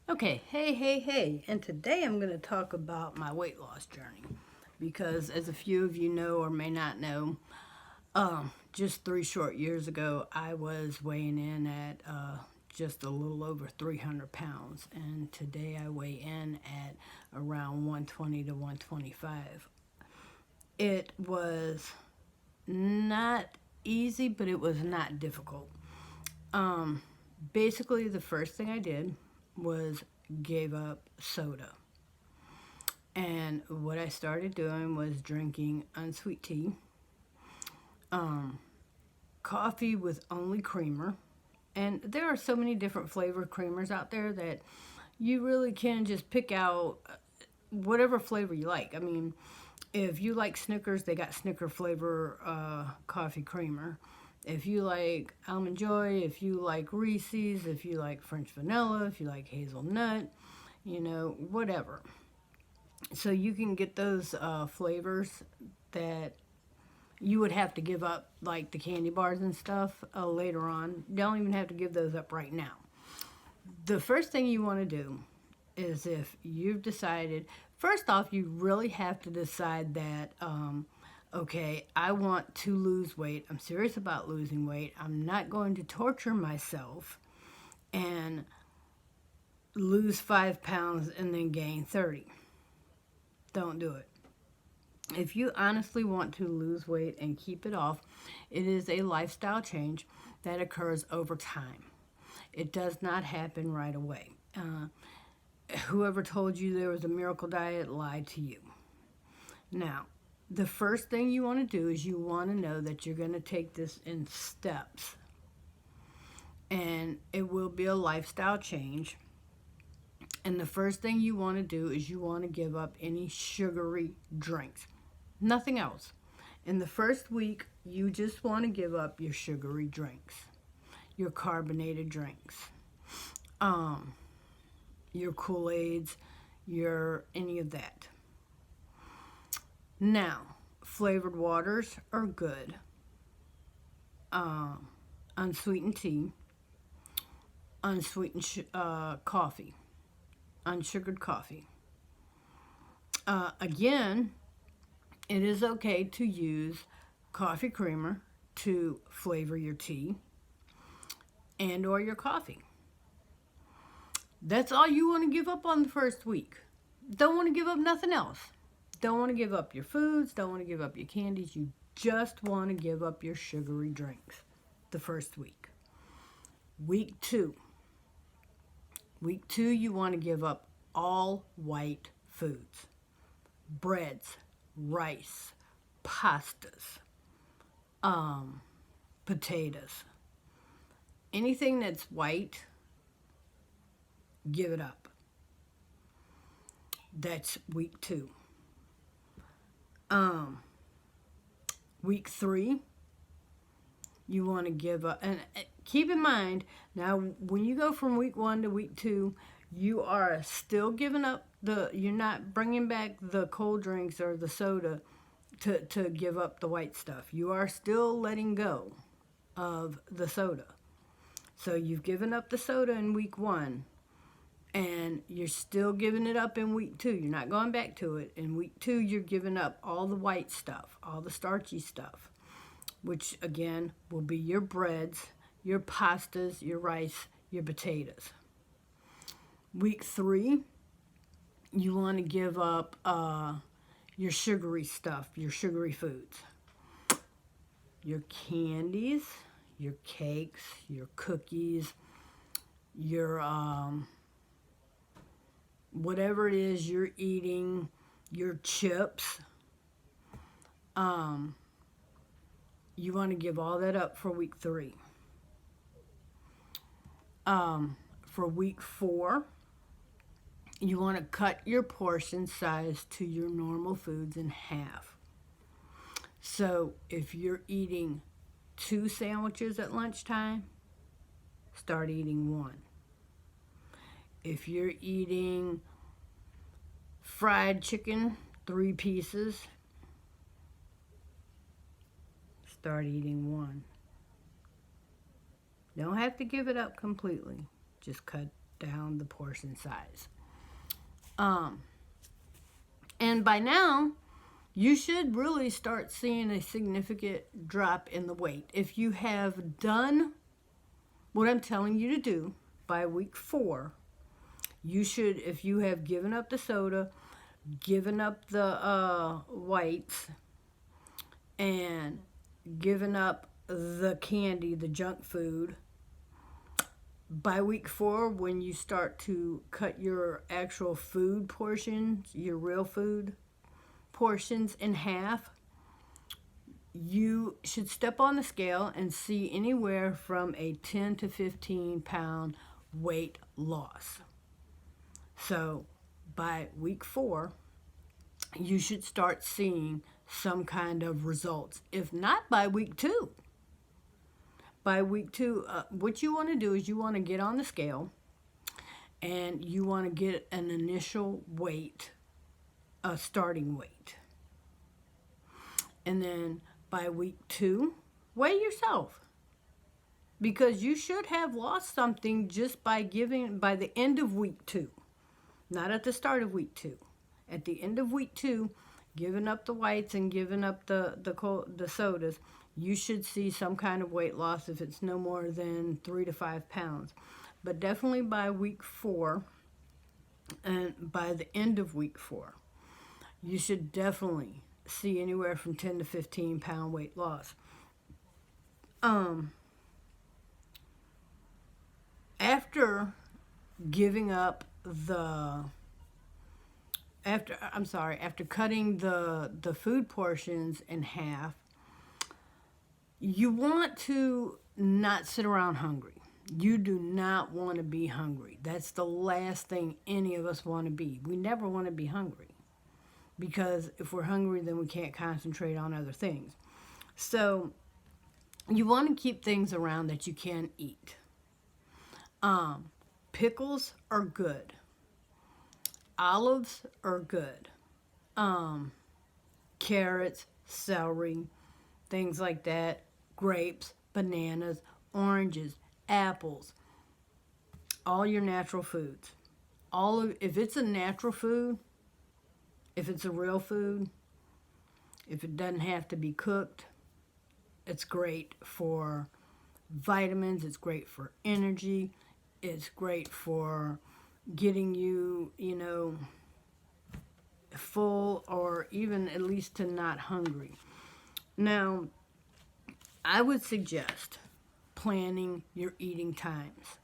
Okay, hey, and today I'm going to talk about my weight loss journey because, as a few of you know or may not know, just 3 short years ago, I was weighing in at just a little over 300 pounds, and today I weigh in at around 120 to 125. It was not easy, but it was not difficult. Um, Basically, the first thing I did was gave up soda. And what I started doing was drinking unsweet tea, um, coffee with only creamer. And there are so many different flavor creamers out there that you really can just pick out whatever flavor you like. I mean, if you like Snickers, they got Snicker flavor coffee creamer. If you like Almond Joy, if you like Reese's, if you like French vanilla, if you like hazelnut, whatever. So you can get those flavors that you would have to give up, like the candy bars and stuff, later on. You don't even have to give those up right now. The first thing you want to do is, if you've decided, first off, you really have to decide that, okay, I want to lose weight. I'm serious about losing weight. I'm not going to torture myself and lose 5 pounds and then gain 30. Don't do it. If you honestly want to lose weight and keep it off, it is a lifestyle change that occurs over time. It does not happen right away. Whoever told you there was a miracle diet lied to you. Now, the first thing you want to do is you want to know that you're going to take this in steps. And it will be a lifestyle change. And the first thing you want to do is you want to give up any sugary drinks. Nothing else. In the first week, you just want to give up your sugary drinks, your carbonated drinks, your Kool-Aids, your any of that. Now, flavored waters are good. Unsweetened tea, unsweetened coffee, unsugared coffee. Again, it is okay to use coffee creamer to flavor your tea and or your coffee. That's all you want to give up on the first week. Don't want to give up nothing else. Don't want to give up your foods. Don't want to give up your candies. You just want to give up your sugary drinks the first week. Week two. Week two, you want to give up all white foods. Breads, rice, pastas, potatoes. Anything that's white, give it up. That's week two. Week three, you want to give up. And keep in mind, now when you go from week one to week two, you are still giving up you're not bringing back the cold drinks or the soda to give up the white stuff. You are still letting go of the soda. So you've given up the soda in week one, and you're still giving it up in week two. You're not going back to it. In week two, you're giving up all the white stuff, all the starchy stuff, which again will be your breads, your pastas, your rice, your potatoes. Week three, you want to give up your sugary stuff, your sugary foods, your candies, your cakes, your cookies, your whatever it is you're eating, your chips. You want to give all that up for week three. For week four, you want to cut your portion size to your normal foods in half. So if you're eating 2 sandwiches at lunchtime, start eating 1. If you're eating fried chicken, 3 pieces, start eating 1. Don't have to give it up completely. Just cut down the portion size. And by now, you should really start seeing a significant drop in the weight. If you have done what I'm telling you to do by week 4, you should, if you have given up the soda, given up the whites, and given up the candy, the junk food, by week 4, when you start to cut your actual food portions, your real food portions in half, you should step on the scale and see anywhere from a 10 to 15 pound weight loss. So by week 4, you should start seeing some kind of results. If not by week 2, by week 2, what you want to do is you want to get on the scale and you want to get an initial weight, a starting weight. And then by week 2, weigh yourself. Because you should have lost something just by the end of week 2. Not at the start of week 2. At the end of week 2, giving up the whites and giving up the sodas, you should see some kind of weight loss if it's no more than 3 to 5 pounds. But definitely by week 4, and by the end of week 4, you should definitely see anywhere from 10 to 15 pound weight loss. After giving up after cutting the food portions in half, you want to not sit around hungry. You do not want to be hungry. That's the last thing any of us want to be. We never want to be hungry. Because if we're hungry, then we can't concentrate on other things. So you want to keep things around that you can eat. Pickles are good. Olives are good. Carrots, celery, things like that. Grapes, bananas, oranges, apples. All your natural foods. If it's a natural food, if it's a real food, if it doesn't have to be cooked, it's great for vitamins, it's great for energy, it's great for getting you, full, or even at least to not hungry. Now, I would suggest planning your eating times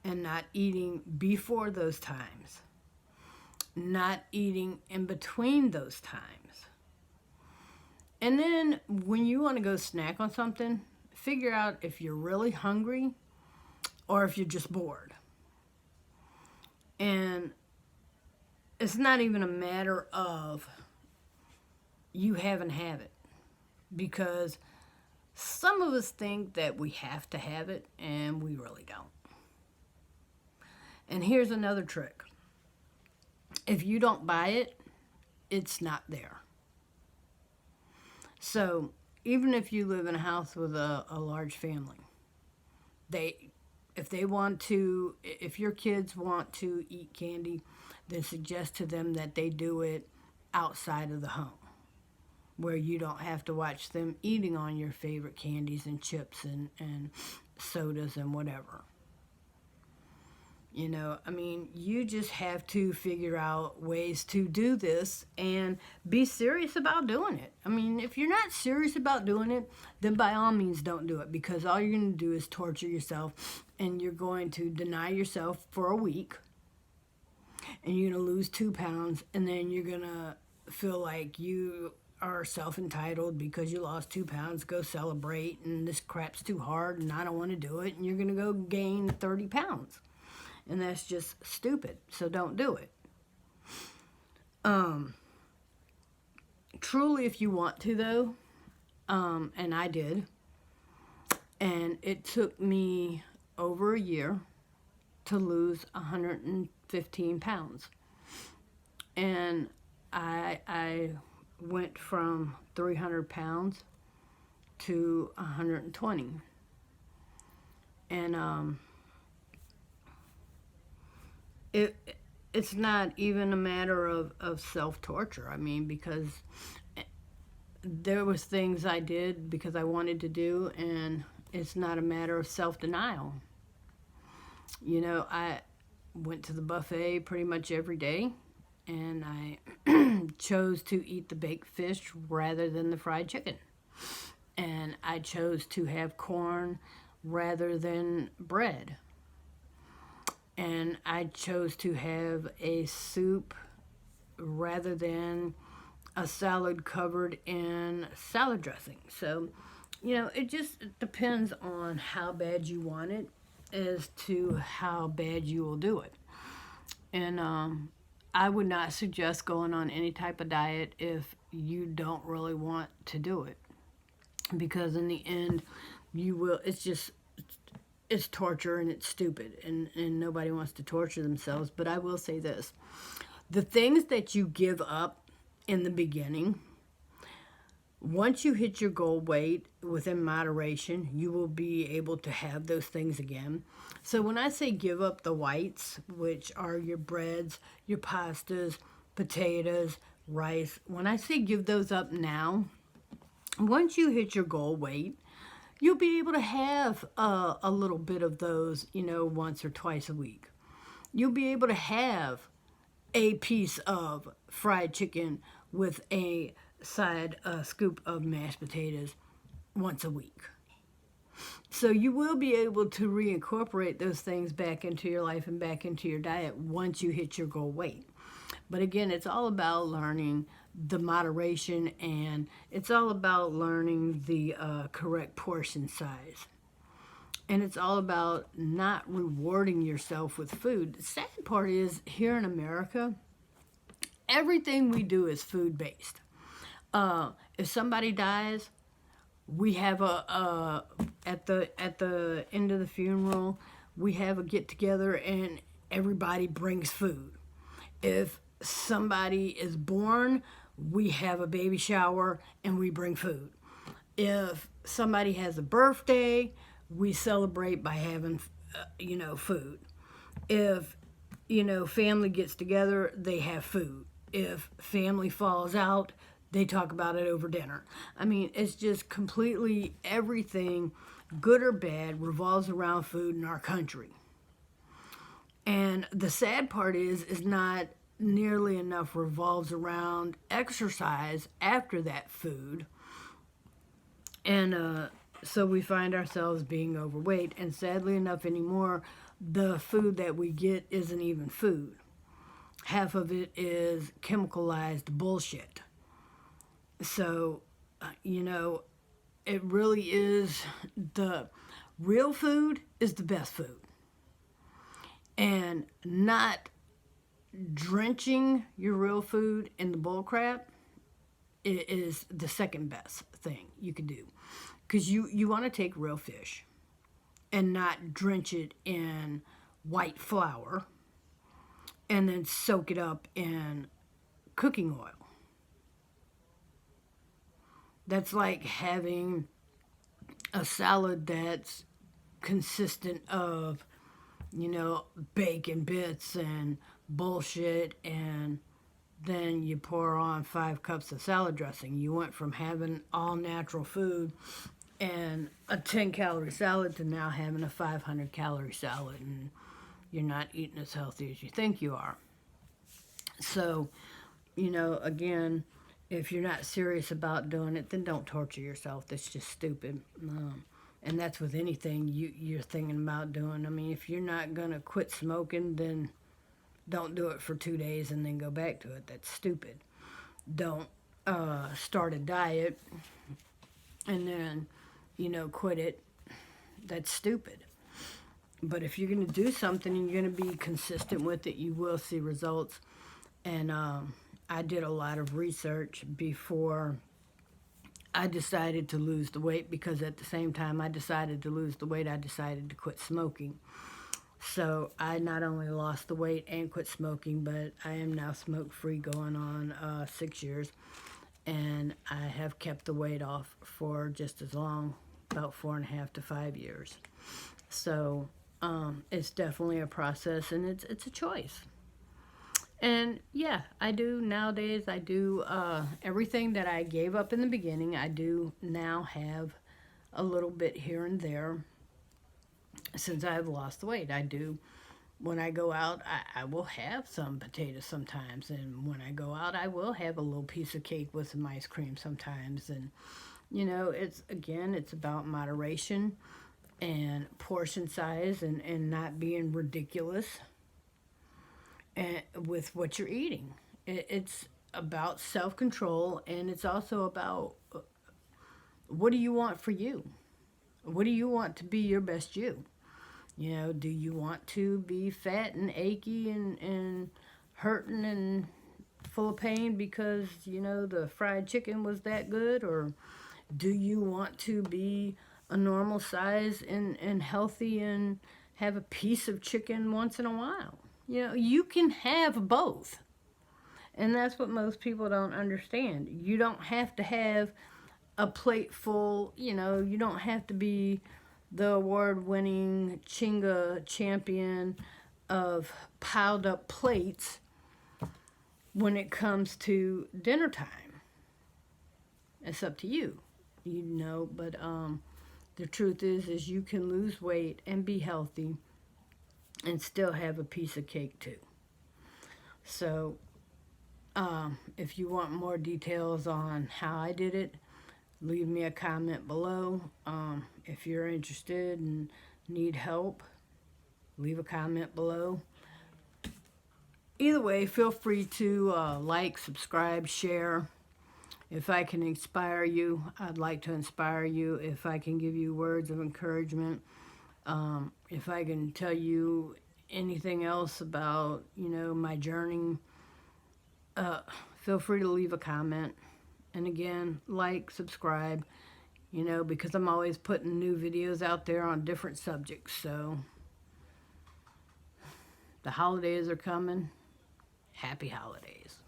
and not eating before those times. Not eating in between those times. And then when you want to go snack on something, figure out if you're really hungry or if you're just bored. And it's not even a matter of you haven't had it, because some of us think that we have to have it and we really don't. And here's another trick. If you don't buy it, it's not there. So even if you live in a house with a large family, if your kids want to eat candy, then suggest to them that they do it outside of the home, where you don't have to watch them eating on your favorite candies and chips and sodas and whatever. You just have to figure out ways to do this and be serious about doing it. If you're not serious about doing it, then by all means don't do it, because all you're going to do is torture yourself, and you're going to deny yourself for a week, and you're going to lose 2 pounds, and then you're going to feel like you are self-entitled because you lost 2 pounds, go celebrate, and this crap's too hard, and I don't want to do it, and you're going to go gain 30 pounds. And that's just stupid. So don't do it. Truly, if you want to, though, and I did, and it took me over a year to lose 115 pounds. And I went from 300 pounds to 120. And it it's not even a matter of self-torture. I mean, because there was things I did because I wanted to do, and it's not a matter of self-denial. You know, I went to the buffet pretty much every day, and I chose to eat the baked fish rather than the fried chicken. And I chose to have corn rather than bread. And I chose to have a soup rather than a salad covered in salad dressing. So, you know, it just depends on how bad you want it as to how bad you will do it. And I would not suggest going on any type of diet if you don't really want to do it, because in the end, you will. It's torture, and it's stupid, and nobody wants to torture themselves. But I will say this: the things that you give up in the beginning, once you hit your goal weight within moderation, you will be able to have those things again. So when I say give up the whites, which are your breads, your pastas, potatoes, rice, when I say give those up now, once you hit your goal weight, you'll be able to have a little bit of those, you know, once or twice a week. You'll be able to have a piece of fried chicken with a side scoop of mashed potatoes once a week. So you will be able to reincorporate those things back into your life and back into your diet once you hit your goal weight. But again, it's all about learning the moderation, and it's all about learning the correct portion size. And it's all about not rewarding yourself with food. The sad part is, here in America, everything we do is food based. If somebody dies, we have at the end of the funeral, we have a get together, and everybody brings food. If somebody is born, we have a baby shower and we bring food. If somebody has a birthday, we celebrate by having food. If family gets together, they have food. If family falls out, they talk about it over dinner. I mean, it's just completely everything, good or bad, revolves around food in our country. And the sad part is not nearly enough revolves around exercise after that food. And so we find ourselves being overweight. And sadly enough, anymore, the food that we get isn't even food. Half of it is chemicalized bullshit. So, it really is, the real food is the best food. And not drenching your real food in the bull crap is the second best thing you could do. Because you want to take real fish and not drench it in white flour and then soak it up in cooking oil. That's like having a salad that's consistent of, bacon bits and bullshit, and then you pour on 5 cups of salad dressing. You went from having all natural food and a 10-calorie salad to now having a 500-calorie salad, and you're not eating as healthy as you think you are. So, again, if you're not serious about doing it, then don't torture yourself. That's just stupid. And that's with anything you're thinking about doing. I mean, if you're not going to quit smoking, then don't do it for 2 days and then go back to it. That's stupid. Don't start a diet and then, quit it. That's stupid. But if you're going to do something and you're going to be consistent with it, you will see results. And I did a lot of research before I decided to lose the weight, because at the same time I decided to lose the weight, I decided to quit smoking. So I not only lost the weight and quit smoking, but I am now smoke-free going on 6 years. And I have kept the weight off for just as long, about 4.5 to 5 years. So It's definitely a process, and it's a choice. And yeah, I do nowadays. I do everything that I gave up in the beginning. I do now have a little bit here and there since I've lost the weight. I do. When I go out, I will have some potatoes sometimes, and when I go out, I will have a little piece of cake with some ice cream sometimes. And it's about moderation and portion size, and not being ridiculous and with what you're eating. It's about self-control, and it's also about what do you want for you? What do you want to be your best you? Do you want to be fat and achy and hurting and full of pain because, the fried chicken was that good? Or do you want to be a normal size and healthy and have a piece of chicken once in a while? You can have both. And that's what most people don't understand. You don't have to have a plate full, you don't have to be the award-winning Chinga champion of piled up plates when it comes to dinner time. It's up to you, but the truth is you can lose weight and be healthy and still have a piece of cake too. So if you want more details on how I did it, leave me a comment below. If you're interested and need help, leave a comment below. Either way, feel free to like, subscribe, share. If I can inspire you, I'd like to inspire you. If I can give you words of encouragement, if I can tell you anything else about, my journey, feel free to leave a comment. And again, like, subscribe, because I'm always putting new videos out there on different subjects. So the holidays are coming. Happy holidays.